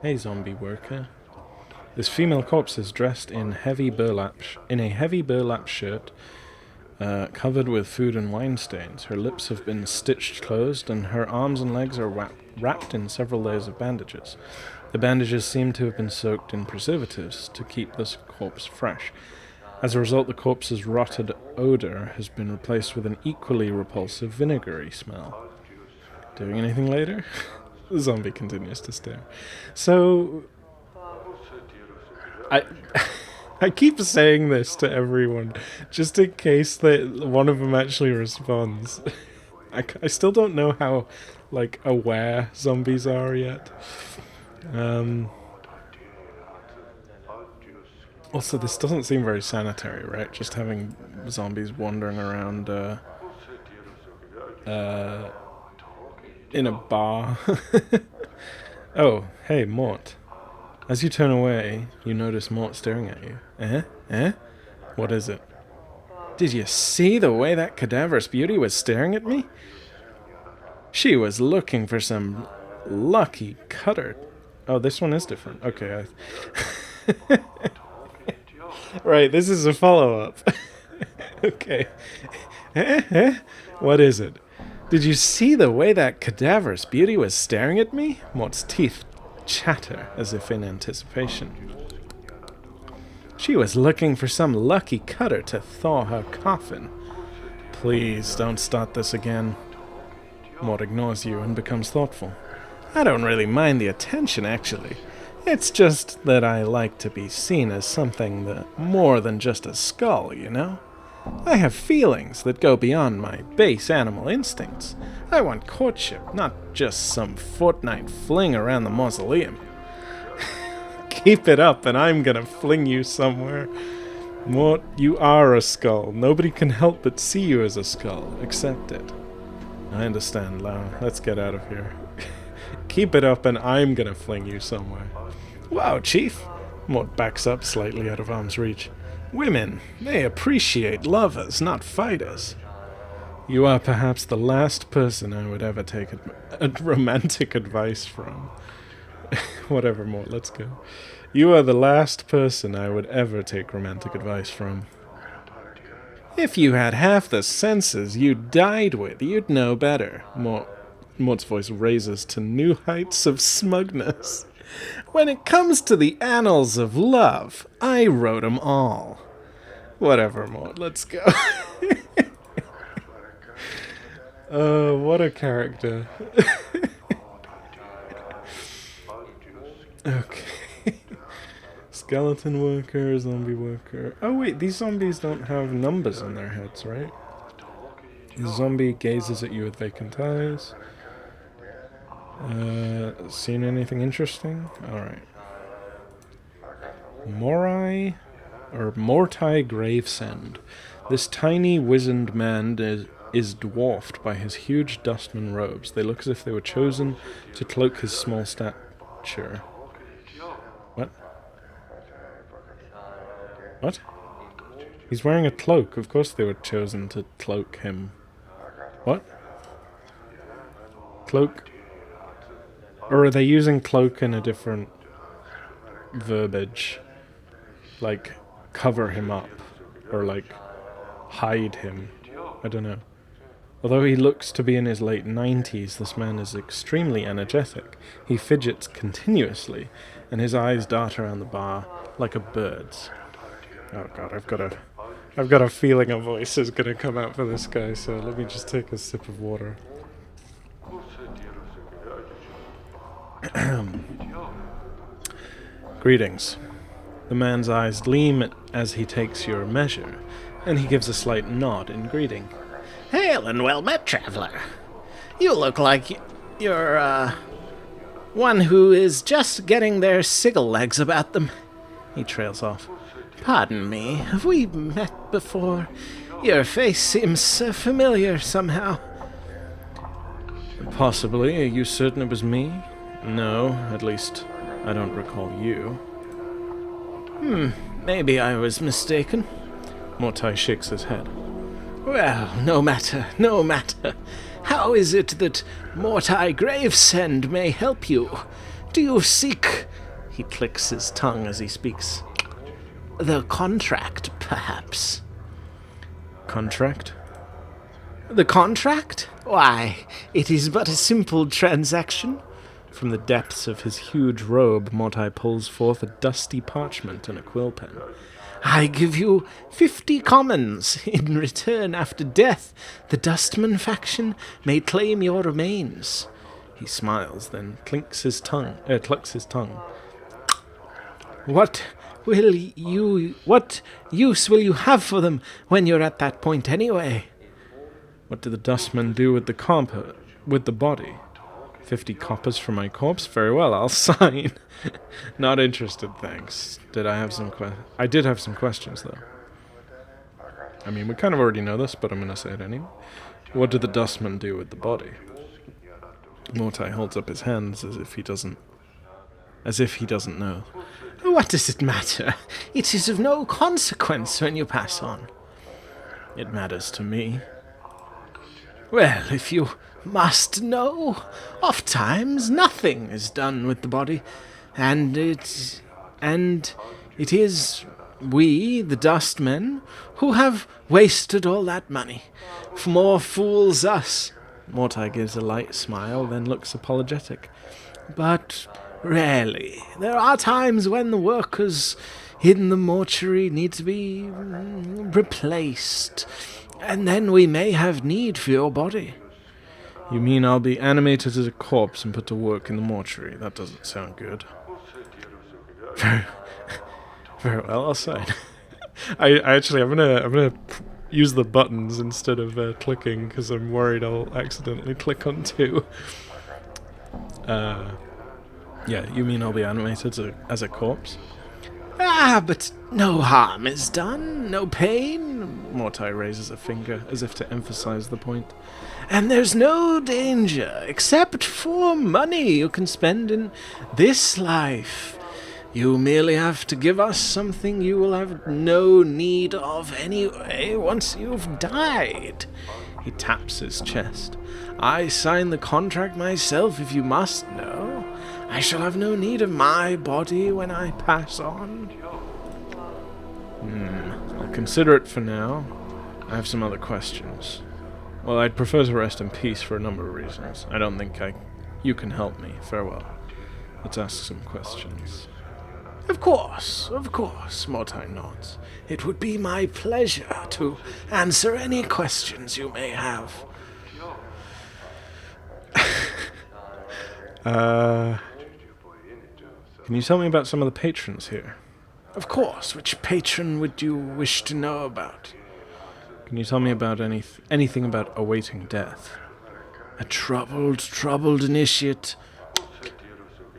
Hey, zombie worker. This female corpse is dressed in a heavy burlap shirt, covered with food and wine stains. Her lips have been stitched closed, and her arms and legs are wrapped in several layers of bandages. The bandages seem to have been soaked in preservatives to keep this corpse fresh. As a result, the corpse's rotted odor has been replaced with an equally repulsive vinegary smell. Doing anything later? The zombie continues to stare. So, I keep saying this to everyone, just in case that one of them actually responds. I still don't know how, like, aware zombies are yet. Also, this doesn't seem very sanitary, right? Just having zombies wandering around, in a bar. Oh, hey, Mort. As you turn away, you notice Mort staring at you. Eh? What is it? Did you see the way that cadaverous beauty was staring at me? She was looking for some lucky cutter. Oh, this one is different. Okay. Right, this is a follow-up. Okay. What is it? Did you see the way that cadaverous beauty was staring at me? Mort's teeth chatter as if in anticipation. She was looking for some lucky cutter to thaw her coffin. Please don't start this again. Mort ignores you and becomes thoughtful. I don't really mind the attention, actually. It's just that I like to be seen as something more than just a skull, you know? I have feelings that go beyond my base animal instincts. I want courtship, not just some fortnight fling around the mausoleum. Keep it up and I'm gonna fling you somewhere. Mort, you are a skull. Nobody can help but see you as a skull. Accept it. I understand, Lau. Let's get out of here. Keep it up and I'm gonna fling you somewhere. Wow, Chief. Mort backs up slightly out of arm's reach. Women, they appreciate lovers, not fighters. You are perhaps the last person I would ever take a romantic advice from. Whatever, Mort, let's go. You are the last person I would ever take romantic advice from. If you had half the senses you died with, you'd know better. Mort's voice raises to new heights of smugness. When it comes to the annals of love, I wrote 'em all. Whatever, Mort, let's go. What a character. Okay. Skeleton worker, zombie worker. Oh wait, these zombies don't have numbers on their heads, right? The zombie gazes at you with vacant eyes. Seen anything interesting? Alright. Mortai Gravesend. This tiny, wizened man is dwarfed by his huge dustman robes. They look as if they were chosen to cloak his small stature. What? What? He's wearing a cloak. Of course they were chosen to cloak him. What? Cloak? Or are they using cloak in a different verbiage? Like, cover him up. Or, like, hide him. I don't know. Although he looks to be in his late 90s, this man is extremely energetic. He fidgets continuously, and his eyes dart around the bar like a bird's. Oh god, I've got a feeling a voice is gonna come out for this guy, so let me just take a sip of water. Greetings. The man's eyes gleam as he takes your measure, and he gives a slight nod in greeting. Hail and well met, traveler. You look like you're, one who is just getting their sigil legs about them. He trails off. Pardon me, have we met before? Your face seems familiar somehow. Possibly. Are you certain it was me? No, at least I don't recall you. Maybe I was mistaken. Mortai shakes his head. Well, no matter, no matter. How is it that Mortai Gravesend may help you? Do you seek... He clicks his tongue as he speaks. The contract, perhaps. Contract? The contract? Why, it is but a simple transaction. From the depths of his huge robe, Mortai pulls forth a dusty parchment and a quill pen. I give you 50 commons. In return, after death, the Dustman faction may claim your remains. He smiles, then clucks his tongue. What use will you have for them when you're at that point anyway? What do the dustmen do with the body? 50 coppers for my corpse? Very well, I'll sign. Not interested, thanks. I did have some questions, though. I mean, we kind of already know this, but I'm going to say it anyway. What do the dustmen do with the body? Mortai holds up his hands as if he doesn't know. What does it matter? It is of no consequence when you pass on. It matters to me. Well, if you must know, oft-times nothing is done with the body, and it is we, the Dustmen, who have wasted all that money. More fools us. Mortai gives a light smile, then looks apologetic. But rarely. There are times when the workers in the mortuary need to be replaced, and then we may have need for your body. You mean I'll be animated as a corpse and put to work in the mortuary? That doesn't sound good. Very well, I'll sign. I'm gonna use the buttons instead of clicking because I'm worried I'll accidentally click on 2. Yeah, you mean I'll be animated as a corpse? But no harm is done, no pain. Mortai raises a finger as if to emphasize the point. And there's no danger, except for money you can spend in this life. You merely have to give us something you will have no need of anyway once you've died. He taps his chest. I sign the contract myself, if you must know. I shall have no need of my body when I pass on. I'll consider it for now. I have some other questions. Well, I'd prefer to rest in peace for a number of reasons. I don't think you can help me. Farewell. Let's ask some questions. Of course, Mortai nods. It would be my pleasure to answer any questions you may have. Can you tell me about some of the patrons here? Of course. Which patron would you wish to know about? Can you tell me about anything about awaiting death? A troubled initiate.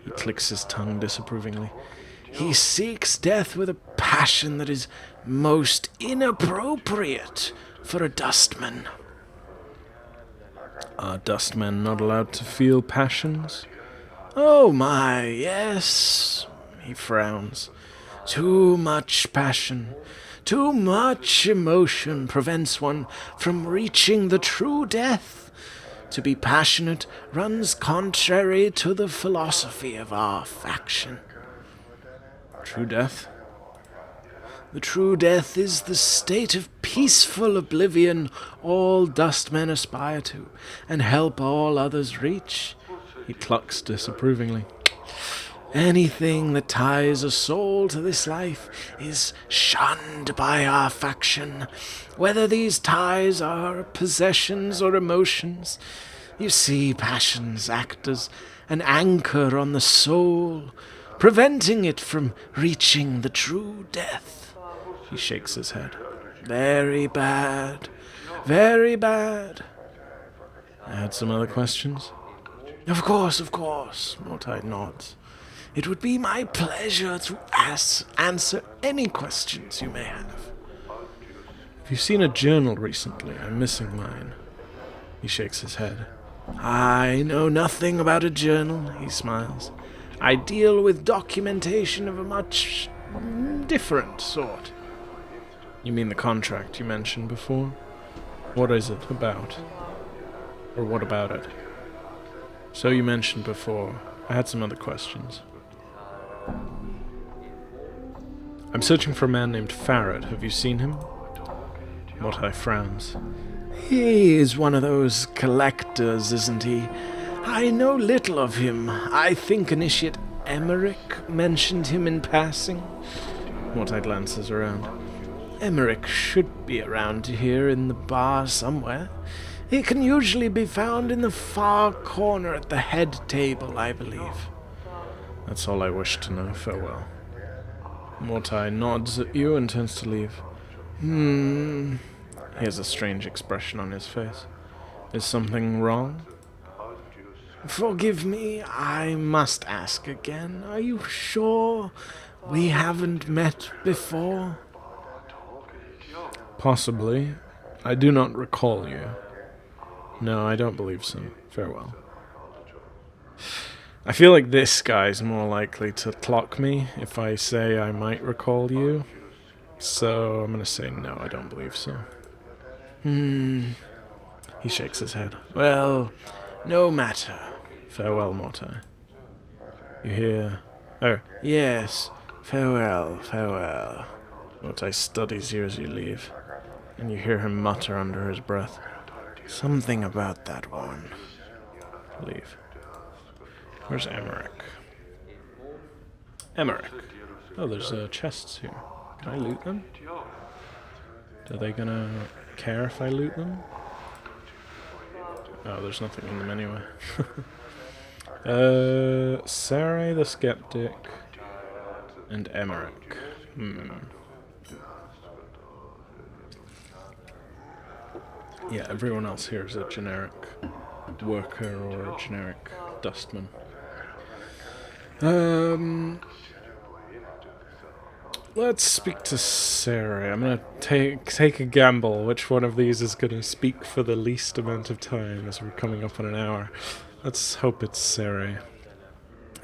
He clicks his tongue disapprovingly. He seeks death with a passion that is most inappropriate for a dustman. Are dustmen not allowed to feel passions? Oh my, yes. He frowns. Too much passion, too much emotion prevents one from reaching the true death. To be passionate runs contrary to the philosophy of our faction. True death? The true death is the state of peaceful oblivion all dustmen aspire to, and help all others reach. He clucks disapprovingly. Anything that ties a soul to this life is shunned by our faction, whether these ties are possessions or emotions. You see, passions act as an anchor on the soul, preventing it from reaching the true death. He shakes his head. Very bad. Very bad. I had some other questions. Of course, Mortai nods. It would be my pleasure to answer any questions you may have. Have you seen a journal recently? I'm missing mine. He shakes his head. I know nothing about a journal, he smiles. I deal with documentation of a much different sort. You mean the contract you mentioned before? What is it about? Or what about it? So you mentioned before. I had some other questions. I'm searching for a man named Farad. Have you seen him? Motai frowns. He is one of those collectors, isn't he? I know little of him. I think Initiate Emmerich mentioned him in passing. Motai glances around. Emmerich should be around here in the bar somewhere. He can usually be found in the far corner at the head table, I believe. That's all I wish to know. Farewell. Motai nods at you and turns to leave. He has a strange expression on his face. Is something wrong? Forgive me, I must ask again. Are you sure we haven't met before? Possibly. I do not recall you. No, I don't believe so. Farewell. I feel like this guy's more likely to clock me if I say I might recall you. So I'm gonna say no, I don't believe so. He shakes his head. Well, no matter. Farewell, Motai. You hear... Oh, Yes, farewell, farewell. Motai studies you as you leave, and you hear him mutter under his breath. Something about that one. Leave. Where's Emmerich? Emmerich. Oh, there's chests here. Can I loot them? Are they gonna care if I loot them? Oh, there's nothing in them anyway. Sarai the Skeptic and Emmerich. Yeah, everyone else here is a generic worker or a generic dustman. Let's speak to Sarai. I'm gonna take a gamble. Which one of these is gonna speak for the least amount of time, as we're coming up on an hour? Let's hope it's Sarai.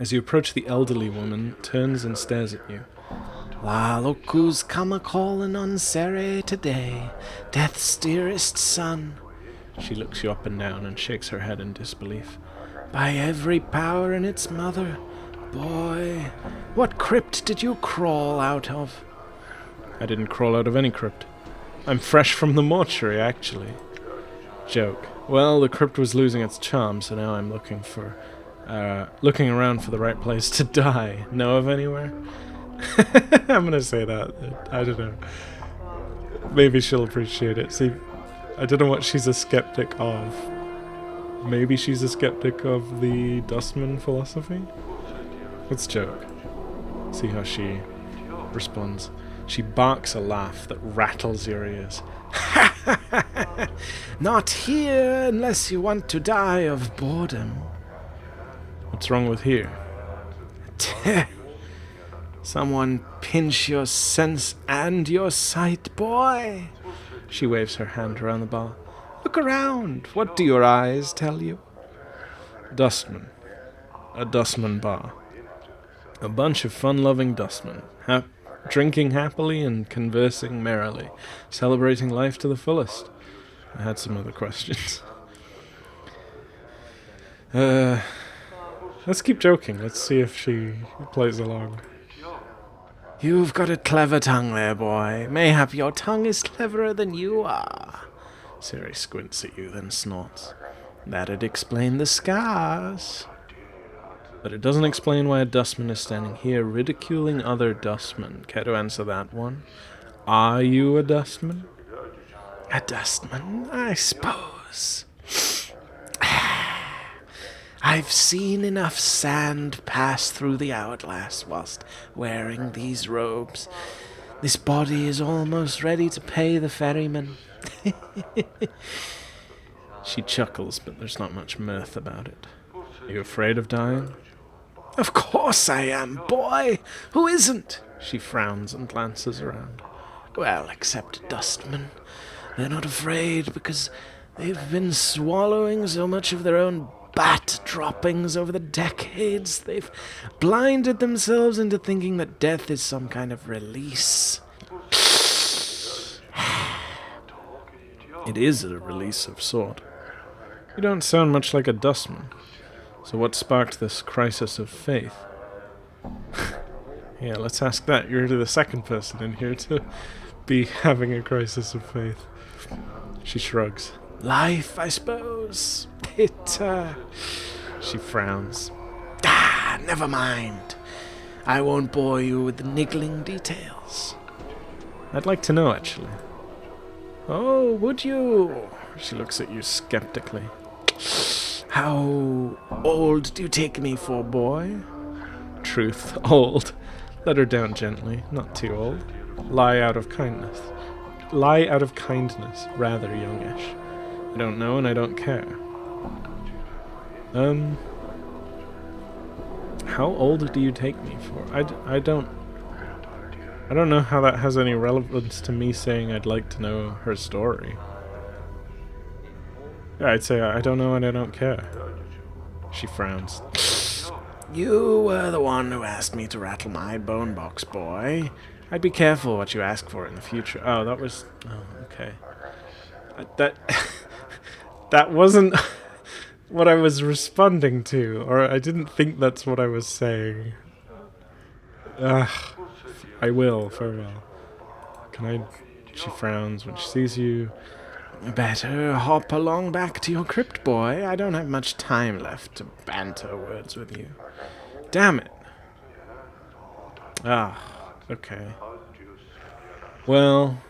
As you approach, the elderly woman turns and stares at you. Why, look who's come a-calling on Sarai today, Death's dearest son. She looks you up and down and shakes her head in disbelief. By every power in its mother, boy, what crypt did you crawl out of? I didn't crawl out of any crypt. I'm fresh from the mortuary, actually. Joke. Well, the crypt was losing its charm, so now I'm looking around for the right place to die. Know of anywhere? I'm gonna say that. I don't know. Maybe she'll appreciate it. See, I don't know what she's a skeptic of. Maybe she's a skeptic of the Dustman philosophy? Let's joke. See how she responds. She barks a laugh that rattles your ears. Not here unless you want to die of boredom. What's wrong with here? Someone pinch your sense and your sight, boy. She waves her hand around the bar. Look around. What do your eyes tell you? Dustman. A dustman bar. A bunch of fun-loving dustmen. Drinking happily and conversing merrily. Celebrating life to the fullest. I had some other questions. Let's keep joking. Let's see if she plays along. You've got a clever tongue there, boy. Mayhap your tongue is cleverer than you are. Siri squints at you, then snorts. That'd explain the scars. But it doesn't explain why a dustman is standing here ridiculing other dustmen. Care to answer that one? Are you a dustman? A dustman, I suppose. I've seen enough sand pass through the hourglass whilst wearing these robes. This body is almost ready to pay the ferryman. She chuckles, but there's not much mirth about it. Are you afraid of dying? Of course I am, boy. Who isn't? She frowns and glances around. Well, except dustmen. They're not afraid because they've been swallowing so much of their own bat droppings over the decades. They've blinded themselves into thinking that death is some kind of release. It is a release of sort. You don't sound much like a dustman. So what sparked this crisis of faith? Yeah, let's ask that. You're the second person in here to be having a crisis of faith. She shrugs. Life, I suppose. She frowns. Never mind. I won't bore you with the niggling details. I'd like to know, actually. Oh, would you? She looks at you skeptically. How old do you take me for, boy? Truth, old. Let her down gently, not too old. Lie out of kindness. Lie out of kindness, rather youngish. I don't know and I don't care. How old do you take me for? I don't know how that has any relevance to me saying I'd like to know her story. Yeah, I'd say I don't know and I don't care. She frowns. You were the one who asked me to rattle my bone box, boy. I'd be careful what you ask for in the future. Oh, that was... Oh, okay. That wasn't what I was responding to, or I didn't think that's what I was saying. Ugh. I will, farewell. Can I... She frowns when she sees you. Better hop along back to your crypt, boy. I don't have much time left to banter words with you. Damn it. Okay. Well,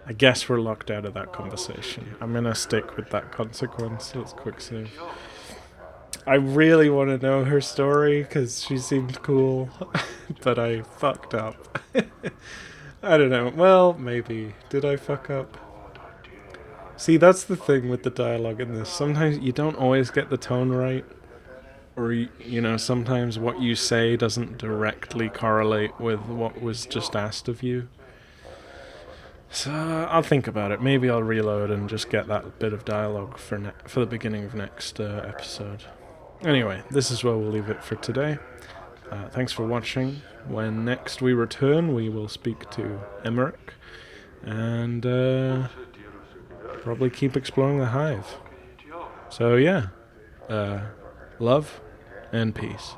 I guess we're locked out of that conversation. I'm gonna stick with that consequence. Let's quick save. I really want to know her story because she seemed cool, but I fucked up. I don't know. Well, maybe. Did I fuck up? See, that's the thing with the dialogue in this. Sometimes you don't always get the tone right. Or, you know, sometimes what you say doesn't directly correlate with what was just asked of you. So, I'll think about it. Maybe I'll reload and just get that bit of dialogue for the beginning of next episode. Anyway, this is where we'll leave it for today. Thanks for watching. When next we return, we will speak to Emmerich. And probably keep exploring the hive. So, yeah. Love and peace.